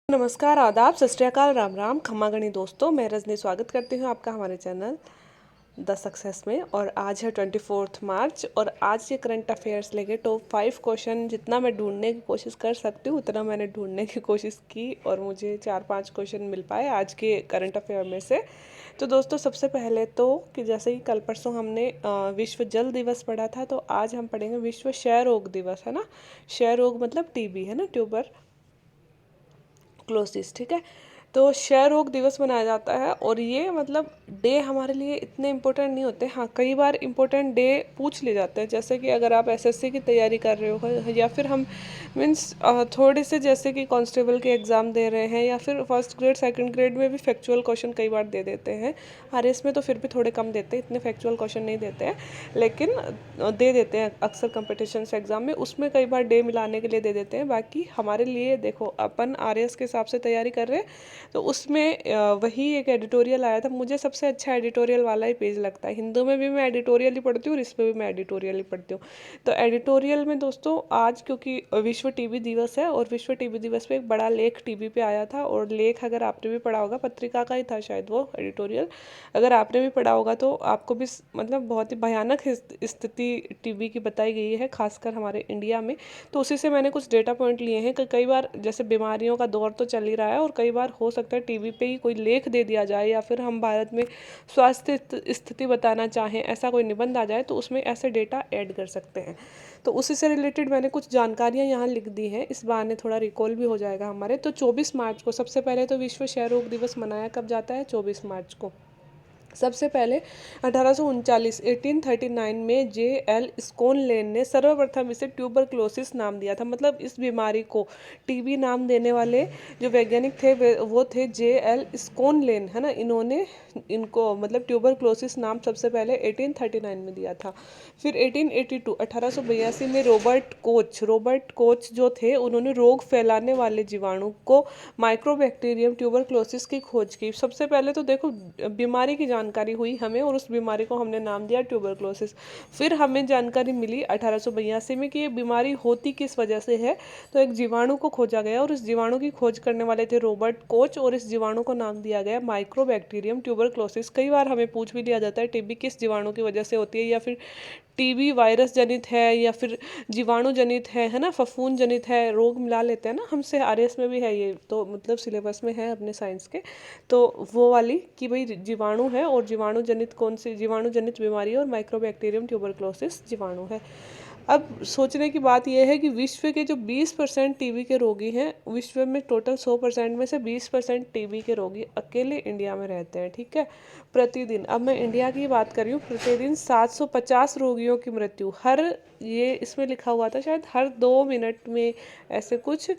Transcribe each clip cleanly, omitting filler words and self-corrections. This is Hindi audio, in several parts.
नमस्कार, आदाब, सत श्री अकाल, राम राम, खम्मा गणी दोस्तों। मैं रजनी स्वागत करती हूँ आपका हमारे चैनल द सक्सेस में। और आज है 24 मार्च और आज के करंट अफेयर्स लेके टॉप 5 क्वेश्चन जितना मैं ढूंढने की कोशिश कर सकती हूँ उतना मैंने ढूंढने की कोशिश की और मुझे 4-5 क्वेश्चन मिल पाए आज के करंट अफेयर में से। तो दोस्तों सबसे पहले तो कि जैसे कि कल परसों हमने विश्व जल दिवस पढ़ा था, तो आज हम पढ़ेंगे विश्व क्षय रोग दिवस, है ना। क्षय रोग मतलब टीबी, है ना, ट्यूबर क्लोसिस, ठीक है। तो क्षय रोग दिवस मनाया जाता है और ये मतलब डे हमारे लिए इतने इम्पोर्टेंट नहीं होते। हाँ, कई बार इम्पोर्टेंट डे पूछ ले जाते हैं, जैसे कि अगर आप एसएससी की तैयारी कर रहे हो या फिर हम मीन्स थोड़े से जैसे कि कांस्टेबल के एग्ज़ाम दे रहे हैं या फिर फर्स्ट ग्रेड सेकंड ग्रेड में भी फैक्चुअल क्वेश्चन कई बार दे देते हैं। आरएस में तो फिर भी थोड़े कम देते हैं, इतने फैक्चुअल क्वेश्चन नहीं देते हैं, लेकिन दे देते हैं अक्सर कंपटीशन एग्ज़ाम में, उसमें कई बार डे मिलाने के लिए दे देते हैं। बाकी हमारे लिए देखो, अपन आरएस के हिसाब से तैयारी कर रहे हैं तो उसमें वही एक एडिटोरियल आया था। मुझे सबसे अच्छा एडिटोरियल वाला ही पेज लगता है। हिंदू में भी मैं एडिटोरियल ही पढ़ती हूँ और इसमें भी मैं एडिटोरियल ही पढ़ती हूँ। तो एडिटोरियल में दोस्तों आज क्योंकि विश्व टीबी दिवस है और विश्व टीबी दिवस पे एक बड़ा लेख टीबी पे आया था, और लेख अगर आपने भी पढ़ा होगा, पत्रिका का ही था शायद वो एडिटोरियल, अगर आपने भी पढ़ा होगा तो आपको भी मतलब बहुत ही भयानक स्थिति टीबी की बताई गई है, खासकर हमारे इंडिया में। तो उसी से मैंने कुछ डेटा पॉइंट लिए हैं कि कई बार जैसे बीमारियों का दौर तो चल ही रहा है और कई बार हो सकता है टीबी पे ही कोई लेख दे दिया जाए या फिर हम भारत में स्वास्थ्य स्थिति बताना चाहें, ऐसा कोई निबंध आ जाए तो उसमें ऐसे डेटा ऐड कर सकते हैं। तो उसी से रिलेटेड मैंने कुछ जानकारियां यहाँ लिख दी हैं, इस बहाने थोड़ा रिकॉल भी हो जाएगा हमारे। तो 24 मार्च को सबसे पहले तो विश्व क्षय रोग दिवस मनाया कब जाता है? 24 मार्च को। सबसे पहले 1839 में जे.एल. स्कोनलेन ने सर्वप्रथम इसे ट्यूबरक्लोसिस नाम दिया था। मतलब इस बीमारी को टीबी नाम देने वाले जो वैज्ञानिक थे वो थे जे.एल. स्कोनलेन, है ना। इन्होंने इनको मतलब ट्यूबरक्लोसिस नाम सबसे पहले 1839 में दिया था। फिर 1882 में रॉबर्ट कोच जो थे उन्होंने रोग फैलाने वाले जीवाणु को माइक्रोबैक्टीरियम ट्यूबरक्लोसिस की खोज की। सबसे पहले तो देखो बीमारी की जानकारी हुई हमें और उस बीमारी को हमने नाम दिया ट्यूबरक्लोसिस। फिर हमें जानकारी मिली 1882 में कि ये बीमारी होती किस वजह से है। तो एक जीवाणु को खोजा गया और इस जीवाणु की खोज करने वाले थे रॉबर्ट कोच, और इस जीवाणु को नाम दिया गया माइक्रोबैक्टीरियम ट्यूबरक्लोसिस। कई बार हमें पूछ भी लिया जाता है टीबी किस जीवाणु की वजह से होती है, या फिर टीबी वायरस जनित है या फिर जीवाणु जनित है ना, फफूंद जनित है, रोग मिला लेते हैं ना हमसे। आरएस में भी है ये, तो मतलब सिलेबस में है अपने साइंस के। तो वो वाली कि भाई जीवाणु है और जीवाणु जनित कौन सी जीवाणु जनित बीमारी है, और माइक्रोबैक्टीरियम ट्यूबरक्लोसिस जीवाणु है। अब सोचने की बात यह है कि विश्व के जो 20% टीबी के रोगी हैं, विश्व में टोटल 100% में से 20% टीबी के रोगी अकेले इंडिया में रहते हैं, ठीक है। प्रतिदिन, अब मैं इंडिया की बात कर रही हूँ, प्रतिदिन 750 रोगियों की मृत्यु हर, ये इसमें लिखा हुआ था शायद हर 2 मिनट में ऐसे कुछ,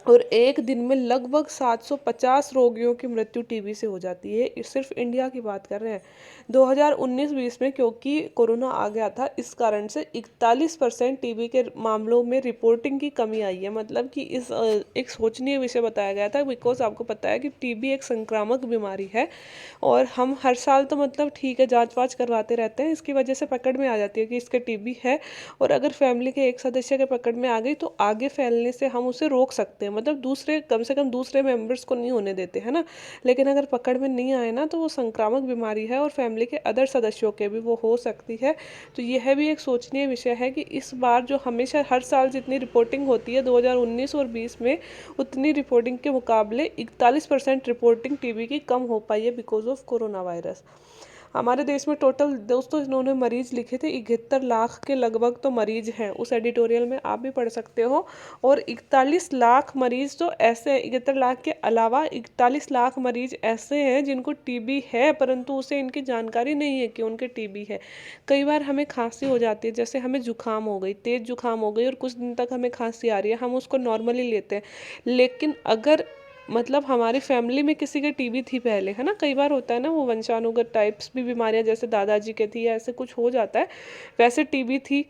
और एक दिन में लगभग 750 रोगियों की मृत्यु टीबी से हो जाती है। सिर्फ इंडिया की बात कर रहे हैं। 2019-20 में क्योंकि कोरोना आ गया था, इस कारण से 41% टीबी के मामलों में रिपोर्टिंग की कमी आई है। मतलब कि इस एक सोचनीय विषय बताया गया था, बिकॉज आपको पता है कि टीबी एक संक्रामक बीमारी है और हम हर साल तो मतलब ठीक है जांच वाच करवाते रहते हैं, इसकी वजह से पकड़ में आ जाती है कि इसके टीबी है, और अगर फैमिली के एक सदस्य के पकड़ में आ गई तो आगे फैलने से हम उसे रोक सकते हैं, मतलब दूसरे कम से कम दूसरे मेंबर्स को नहीं होने देते, है ना। लेकिन अगर पकड़ में नहीं आए ना तो वो संक्रामक बीमारी है और फैमिली के अदर सदस्यों के भी वो हो सकती है। तो यह भी एक सोचनीय विषय है कि इस बार जो हमेशा हर साल जितनी रिपोर्टिंग होती है 2019 और 20 में, उतनी रिपोर्टिंग के मुकाबले 41% रिपोर्टिंग टीबी की कम हो पाई है बिकॉज ऑफ कोरोना वायरस। हमारे देश में टोटल दोस्तों इन्होंने मरीज लिखे थे 71 लाख के लगभग तो मरीज हैं, उस एडिटोरियल में आप भी पढ़ सकते हो। और 41 लाख मरीज तो ऐसे हैं, 71 लाख के अलावा 41 लाख मरीज ऐसे हैं जिनको टीबी है, परंतु उसे इनकी जानकारी नहीं है कि उनके टीबी है। कई बार हमें खांसी हो जाती है, जैसे हमें जुकाम हो गई, तेज जुकाम हो गई और कुछ दिन तक हमें खांसी आ रही है, हम उसको नॉर्मली लेते हैं। लेकिन अगर मतलब हमारी फैमिली में किसी के टीबी थी पहले, है ना, कई बार होता है ना वो वंशानुगत टाइप्स भी बीमारियां, जैसे दादाजी के थी या ऐसे कुछ हो जाता है, वैसे टीबी थी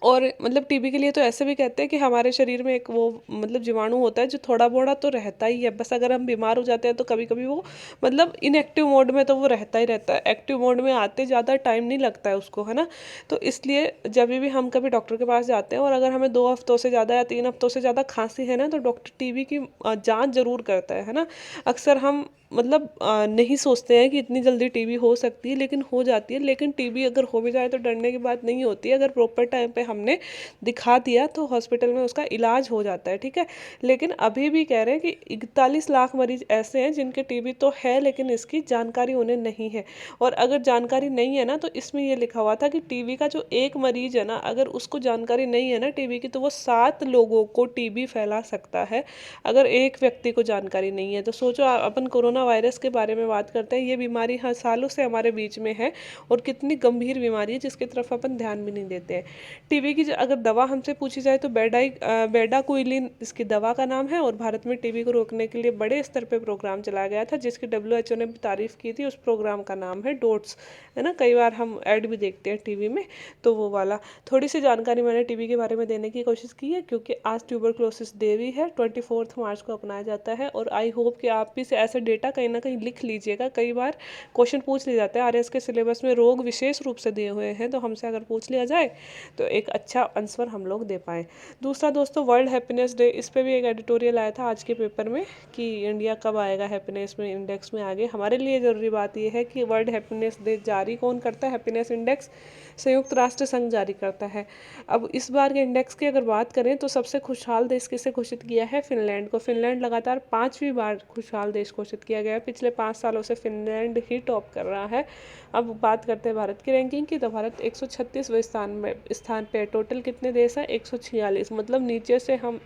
और मतलब टीबी के लिए तो ऐसे भी कहते हैं कि हमारे शरीर में एक वो मतलब जीवाणु होता है जो थोड़ा बोड़ा तो रहता ही है, बस अगर हम बीमार हो जाते हैं तो कभी कभी वो मतलब इनएक्टिव मोड में तो वो रहता ही रहता है, एक्टिव मोड में आते ज़्यादा टाइम नहीं लगता है उसको, है ना। तो इसलिए जब भी हम कभी डॉक्टर के पास जाते हैं और अगर हमें 2 हफ्तों से ज़्यादा या 3 हफ्तों से ज़्यादा खांसी है ना, तो डॉक्टर टीबी की जाँच जरूर करता है ना। अक्सर हम मतलब नहीं सोचते हैं कि इतनी जल्दी टीबी हो सकती है, लेकिन हो जाती है। लेकिन टीबी अगर हो भी जाए तो डरने की बात नहीं होती है, अगर प्रॉपर टाइम पे हमने दिखा दिया तो हॉस्पिटल में उसका इलाज हो जाता है, ठीक है। लेकिन अभी भी कह रहे हैं कि 41 लाख मरीज ऐसे हैं जिनके टीबी तो है लेकिन इसकी जानकारी उन्हें नहीं है। और अगर जानकारी नहीं है ना, तो इसमें ये लिखा हुआ था कि टीबी का जो एक मरीज है ना, अगर उसको जानकारी नहीं है ना टीबी की, तो वो 7 लोगों को टीबी फैला सकता है, अगर एक व्यक्ति को जानकारी नहीं है। तो सोचो अपन कोरोना वायरस के बारे में बात करते हैं, ये बीमारी हर सालों से हमारे बीच में है और कितनी गंभीर बीमारी है जिसकी तरफ अपन ध्यान भी नहीं देते हैं। टीबी की अगर दवा हमसे पूछी जाए तो बेडाक्विलिन इसकी दवा का नाम है। और भारत में टीबी को रोकने के लिए बड़े स्तर पे प्रोग्राम चलाया गया था, जिसकी WHO ने भी तारीफ की थी। उस प्रोग्राम का नाम है डोट्स, है ना। कई बार हम ऐड भी देखते हैं टीवी में, तो वो वाला थोड़ी सी जानकारी मैंने टीबी के बारे में देने की कोशिश की है, क्योंकि आज ट्यूबरक्लोसिस डे भी है, 24 मार्च को अपनाया जाता है। और आई होप कि आप भी से ऐसे डेटा कहीं ना कहीं लिख लीजिएगा, कई बार क्वेश्चन पूछ लिया जाता है, RS के सिलेबस में रोग विशेष रूप से दिए हुए हैं, तो हमसे अगर पूछ लिया जाए तो एक अच्छा आंसर हम लोग दे पाएँ। दूसरा दोस्तों, वर्ल्ड हैप्पीनेस डे, इस पे भी एक एडिटोरियल आया था आज के पेपर में कि इंडिया कब आएगा हैप्पीनेस में इंडेक्स में आगे। हमारे लिए ज़रूरी बात यह है कि वर्ल्ड हैप्पीनेस डे जारी कौन करता है, हैप्पीनेस इंडेक्स संयुक्त राष्ट्र संघ जारी करता है। अब इस बार के इंडेक्स की अगर बात करें तो सबसे खुशहाल देश किसे घोषित किया है, फिनलैंड को। फिनलैंड लगातार 5वीं बार खुशहाल देश घोषित किया गया है, पिछले 5 सालों से फिनलैंड ही टॉप कर रहा है। अब बात करते हैं भारत की रैंकिंग की, तो भारत 136वें स्थान पे। टोटल कितने देश हैं, 146, मतलब नीचे से हम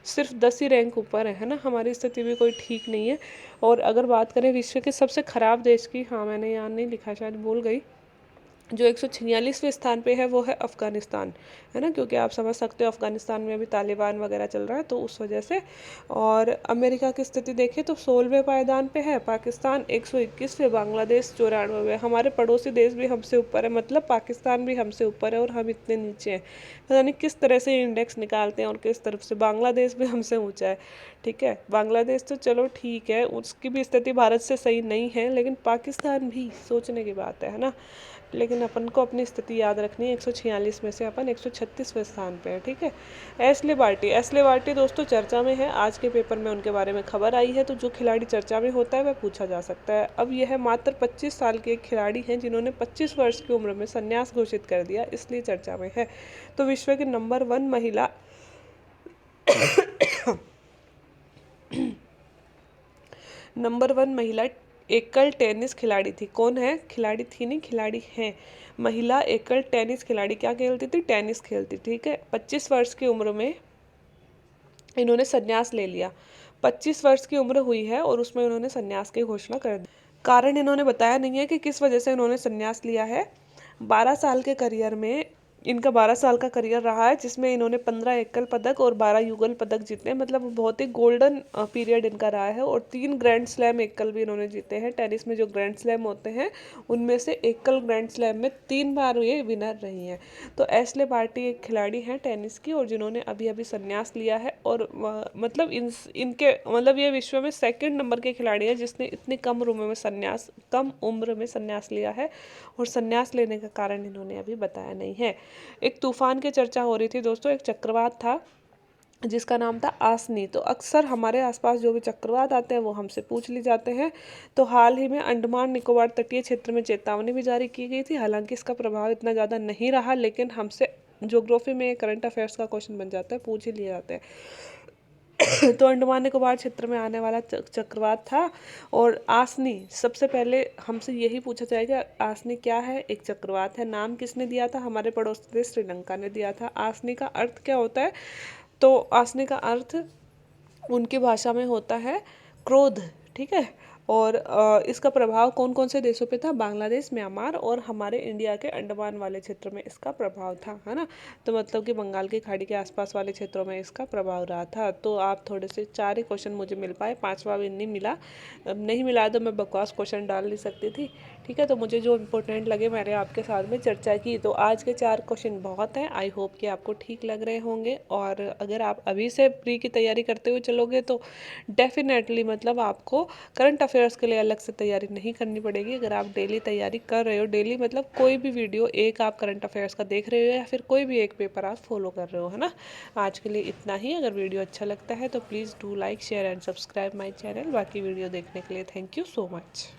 सिर्फ 10 ही रैंक ऊपर है ना। हमारी स्थिति भी कोई ठीक नहीं है। और अगर बात करें विश्व के सबसे खराब देश की, हाँ मैंने यहाँ नहीं लिखा, शायद भूल गई, जो 146वें स्थान पे है वो है अफ़गानिस्तान, है ना। क्योंकि आप समझ सकते हो अफ़गानिस्तान में अभी तालिबान वगैरह चल रहा है, तो उस वजह से। और अमेरिका की स्थिति देखें तो 16वें पायदान पे है, पाकिस्तान 121वें, बांग्लादेश 94वें। हमारे पड़ोसी देश भी हमसे ऊपर है, मतलब पाकिस्तान भी हमसे ऊपर है और हम इतने नीचे हैं। पता नहीं किस तरह से इंडेक्स निकालते हैं और किस तरफ से। बांग्लादेश भी हमसे ऊँचा है, ठीक है। बांग्लादेश तो चलो ठीक है, उसकी भी स्थिति भारत से सही नहीं है, लेकिन पाकिस्तान भी सोचने की बात है ना। लेकिन अपन को अपनी स्थिति याद रखनी है, 146 में से अपन 136वें स्थान पे है, ठीक है। एस्ले बार्टी दोस्तों चर्चा में है, आज के पेपर में उनके बारे में खबर आई है, तो जो खिलाड़ी चर्चा में होता है वह पूछा जा सकता है। अब यह मात्र 25 साल के एक खिलाड़ी हैं जिन्होंने 25 वर्ष की उम्र में संन्यास घोषित कर दिया, इसलिए चर्चा में है। तो विश्व की नंबर 1 महिला एकल टेनिस खिलाड़ी थी। कौन है, खिलाड़ी थी नहीं, खिलाड़ी है। महिला एकल टेनिस खिलाड़ी क्या खेलती थी, टेनिस खेलती, ठीक है। 25 वर्ष की उम्र में इन्होंने संन्यास ले लिया। 25 वर्ष की उम्र हुई है और उसमें उन्होंने संन्यास की घोषणा कर दी। कारण इन्होंने बताया नहीं है कि किस वजह से इन्होंने संन्यास लिया है। 12 साल के करियर में इनका 12 साल का करियर रहा है, जिसमें इन्होंने 15 एकल पदक और 12 युगल पदक जीते हैं, मतलब बहुत ही गोल्डन पीरियड इनका रहा है। और 3 ग्रैंड स्लैम एकल भी इन्होंने जीते हैं। टेनिस में जो ग्रैंड स्लैम होते हैं उनमें से एकल ग्रैंड स्लैम में 3 बार ये विनर रही हैं। तो एस्ले बार्टी एक खिलाड़ी हैं टेनिस की, और जिन्होंने अभी अभी संन्यास लिया है। और मतलब इनके मतलब ये विश्व में 2nd नंबर के खिलाड़ी हैं जिसने इतनी कम उम्र में संन्यास लिया है। और संन्यास लेने का कारण इन्होंने अभी बताया नहीं है। एक तूफान की चर्चा हो रही थी दोस्तों, एक चक्रवात था जिसका नाम था आसनी। तो अक्सर हमारे आसपास जो भी चक्रवात आते हैं वो हमसे पूछ ली जाते हैं। तो हाल ही में अंडमान निकोबार तटीय क्षेत्र में चेतावनी भी जारी की गई थी। हालांकि इसका प्रभाव इतना ज़्यादा नहीं रहा, लेकिन हमसे ज्योग्राफी में करंट अफेयर्स का क्वेश्चन बन जाता है, पूछ ही लिए जाते हैं। तो अंडमान निकोबार क्षेत्र में आने वाला चक्रवात था। और आसनी, सबसे पहले हमसे यही पूछा जाएगा आसनी क्या है, एक चक्रवात है। नाम किसने दिया था, हमारे पड़ोसी देश श्रीलंका ने दिया था। आसनी का अर्थ क्या होता है, तो आसनी का अर्थ उनकी भाषा में होता है क्रोध, ठीक है। और इसका प्रभाव कौन कौन से देशों पे था? बांग्लादेश, म्यांमार और हमारे इंडिया के अंडमान वाले क्षेत्र में इसका प्रभाव था, है ना। तो मतलब कि बंगाल की खाड़ी के आसपास वाले क्षेत्रों में इसका प्रभाव रहा था। तो आप थोड़े से 4 ही क्वेश्चन मुझे मिल पाए, 5वां भी नहीं मिला। अब नहीं मिला तो मैं बकवास क्वेश्चन डाल नहीं सकती थी। ठीक है, तो मुझे जो इंपॉर्टेंट लगे मैंने आपके साथ में चर्चा की। तो आज के 4 क्वेश्चन बहुत हैं। आई होप कि आपको ठीक लग रहे होंगे, और अगर आप अभी से प्री की तैयारी करते हुए चलोगे तो डेफिनेटली मतलब आपको करंट अफेयर्स के लिए अलग से तैयारी नहीं करनी पड़ेगी। अगर आप डेली तैयारी कर रहे हो, डेली मतलब कोई भी वीडियो एक आप करंट अफेयर्स का देख रहे हो या फिर कोई भी एक पेपर आप फॉलो कर रहे हो, है ना। आज के लिए इतना ही। अगर वीडियो अच्छा लगता है तो please do like share and subscribe my channel. बाकी वीडियो देखने के लिए थैंक यू सो मच।